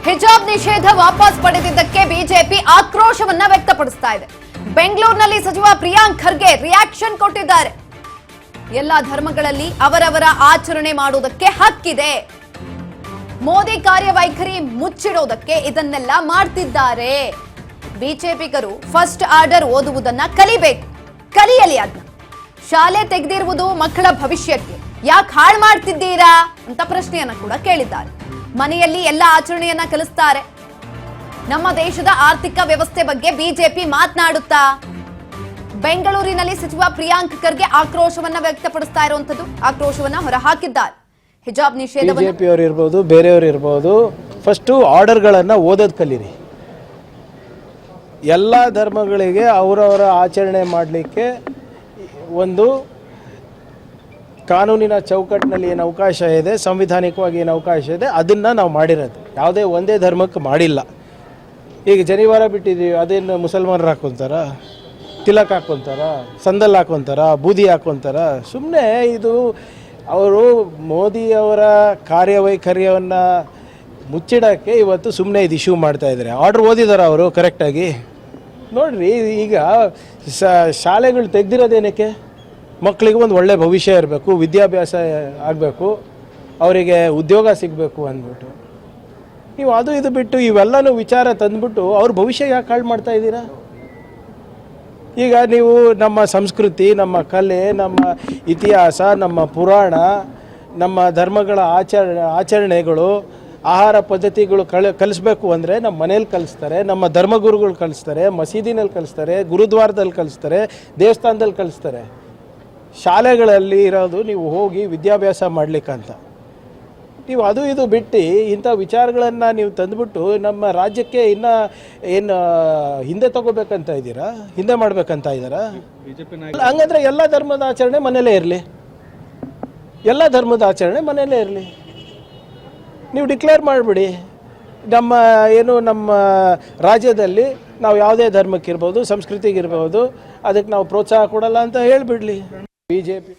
ಹಿಜಾಬ್ ನಿಷೇಧ ವಾಪಸ್ ಪಡೆದಿದ್ದಕ್ಕೆ ಬಿಜೆಪಿ ಆಕ್ರೋಶವನ್ನ ವ್ಯಕ್ತಪಡಿಸ್ತಾ ಇದೆ. ಬೆಂಗಳೂರಿನಲ್ಲಿ ಸಚಿವ ಪ್ರಿಯಾಂಕ್ ಖರ್ಗೆ ರಿಯಾಕ್ಷನ್ ಕೊಟ್ಟಿದ್ದಾರೆ. ಎಲ್ಲ ಧರ್ಮಗಳಲ್ಲಿ ಅವರವರ ಆಚರಣೆ ಮಾಡುವುದಕ್ಕೆ ಹಕ್ಕಿದೆ. ಮೋದಿ ಕಾರ್ಯವೈಖರಿ ಮುಚ್ಚಿಡೋದಕ್ಕೆ ಇದನ್ನೆಲ್ಲ ಮಾಡ್ತಿದ್ದಾರೆ. ಬಿಜೆಪಿಗರು ಫಸ್ಟ್ ಆರ್ಡರ್ ಓದುವುದನ್ನ ಕಲಿಬೇಕು, ಕಲಿಯಲಿ. ಅದನ್ನ ಶಾಲೆ ತೆಗೆದಿರುವುದು ಮಕ್ಕಳ ಭವಿಷ್ಯಕ್ಕೆ, ಯಾಕೆ ಹಾಳು ಮಾಡ್ತಿದ್ದೀರಾ ಅಂತ ಪ್ರಶ್ನೆಯನ್ನ ಕೂಡ ಕೇಳಿದ್ದಾರೆ. ಮನೆಯಲ್ಲಿ ಎಲ್ಲ ಆಚರಣೆಯನ್ನ ಕಲಿಸ್ತಾರೆ. ನಮ್ಮ ದೇಶದ ಆರ್ಥಿಕ ವ್ಯವಸ್ಥೆ ಬಗ್ಗೆ ಬಿಜೆಪಿ ಮಾತನಾಡುತ್ತಾ? ಬೆಂಗಳೂರಿನಲ್ಲಿ ಸಚಿವ ಪ್ರಿಯಾಂಕ್ ಖರ್ಗೆ ಆಕ್ರೋಶವನ್ನ ವ್ಯಕ್ತಪಡಿಸ್ತಾ ಇರುವಂತದ್ದು, ಆಕ್ರೋಶವನ್ನ ಹೊರಹಾಕಿದ್ದಾರೆ. ಹಿಜಾಬ್ ನಿಷೇಧ ಬಿಜೆಪಿ ಅವರು ಇರ್ಬೋದು, ಬೇರೆಯವರು ಇರ್ಬೋದು, ಫಸ್ಟ್ ಆರ್ಡರ್ಗಳನ್ನು ಓದೋದು ಕಲೀರಿ. ಎಲ್ಲ ಧರ್ಮಗಳಿಗೆ ಅವರವರ ಆಚರಣೆ ಮಾಡಲಿಕ್ಕೆ ಒಂದು ಕಾನೂನಿನ ಚೌಕಟ್ಟಿನಲ್ಲಿ ಏನು ಅವಕಾಶ ಇದೆ, ಸಂವಿಧಾನಿಕವಾಗಿ ಏನು ಅವಕಾಶ ಇದೆ, ಅದನ್ನು ನಾವು ಮಾಡಿರೋದು. ಯಾವುದೇ ಒಂದೇ ಧರ್ಮಕ್ಕೆ ಮಾಡಿಲ್ಲ. ಈಗ ಜನಿವಾರ ಬಿಟ್ಟಿದ್ದೀವಿ, ಅದೇನು ಮುಸಲ್ಮಾನರು ಹಾಕ್ಕೊತಾರ, ತಿಲಕ್ ಹಾಕ್ಕೊತಾರ, ಸಂದಲ್ ಹಾಕ್ಕೊತಾರ, ಬೂದಿ ಹಾಕ್ಕೊತಾರ? ಸುಮ್ಮನೆ ಇದು ಅವರು ಮೋದಿಯವರ ಕಾರ್ಯವೈಖರಿಯನ್ನು ಮುಚ್ಚಿಡೋಕ್ಕೆ ಇವತ್ತು ಸುಮ್ಮನೆ ಇದು ಇಶ್ಯೂ ಮಾಡ್ತಾಯಿದ್ದಾರೆ. ಆರ್ಡ್ರ್ ಓದಿದಾರ ಅವರು ಕರೆಕ್ಟಾಗಿ? ನೋಡಿರಿ, ಈಗ ಶಾಲೆಗಳು ತೆಗೆದಿರೋದೇನಕ್ಕೆ? ಮಕ್ಕಳಿಗೆ ಒಂದು ಒಳ್ಳೆಯ ಭವಿಷ್ಯ ಇರಬೇಕು, ವಿದ್ಯಾಭ್ಯಾಸ ಆಗಬೇಕು, ಅವರಿಗೆ ಉದ್ಯೋಗ ಸಿಗಬೇಕು ಅಂದ್ಬಿಟ್ಟು ನೀವು ಅದು ಇದು ಬಿಟ್ಟು ಇವೆಲ್ಲನೂ ವಿಚಾರ ತಂದುಬಿಟ್ಟು ಅವ್ರ ಭವಿಷ್ಯ ಯಾಕೆ ಹಾಳು ಮಾಡ್ತಾ ಇದ್ದೀರಾ? ಈಗ ನೀವು ನಮ್ಮ ಸಂಸ್ಕೃತಿ, ನಮ್ಮ ಕಲೆ, ನಮ್ಮ ಇತಿಹಾಸ, ನಮ್ಮ ಪುರಾಣ, ನಮ್ಮ ಧರ್ಮಗಳ ಆಚರಣೆಗಳು, ಆಹಾರ ಪದ್ಧತಿಗಳು ಕಲಿಸ್ಬೇಕು ಅಂದರೆ ನಮ್ಮ ಮನೇಲಿ ಕಲಿಸ್ತಾರೆ, ನಮ್ಮ ಧರ್ಮಗುರುಗಳು ಕಲಿಸ್ತಾರೆ, ಮಸೀದಿನಲ್ಲಿ ಕಲಿಸ್ತಾರೆ, ಗುರುದ್ವಾರದಲ್ಲಿ ಕಲಿಸ್ತಾರೆ, ದೇವಸ್ಥಾನದಲ್ಲಿ ಕಲಿಸ್ತಾರೆ. ಶಾಲೆಗಳಲ್ಲಿ ಇರೋದು ನೀವು ಹೋಗಿ ವಿದ್ಯಾಭ್ಯಾಸ ಮಾಡಲಿಕ್ಕಂತ. ನೀವು ಅದು ಇದು ಬಿಟ್ಟು ಇಂಥ ವಿಚಾರಗಳನ್ನು ನೀವು ತಂದುಬಿಟ್ಟು ನಮ್ಮ ರಾಜ್ಯಕ್ಕೆ ಇನ್ನೂ ಏನು ಹಿಂದೆ ತಗೋಬೇಕಂತ ಇದ್ದೀರಾ, ಹಿಂದೆ ಮಾಡಬೇಕಂತ ಇದ್ದೀರಾ? ಹಂಗಂದ್ರೆ ಎಲ್ಲ ಧರ್ಮದ ಆಚರಣೆ ಮನೆಯಲ್ಲೇ ಇರಲಿ, ಎಲ್ಲ ಧರ್ಮದ ಆಚರಣೆ ಮನೆಯಲ್ಲೇ ಇರಲಿ. ನೀವು ಡಿಕ್ಲೇರ್ ಮಾಡಿಬಿಡಿ, ನಮ್ಮ ರಾಜ್ಯದಲ್ಲಿ ನಾವು ಯಾವುದೇ ಧರ್ಮಕ್ಕಿರ್ಬೋದು, ಸಂಸ್ಕೃತಿಗಿರ್ಬೋದು, ಅದಕ್ಕೆ ನಾವು ಪ್ರೋತ್ಸಾಹ ಕೊಡಲ್ಲ ಅಂತ ಹೇಳಿಬಿಡಲಿ ಬಿಜೆಪಿ.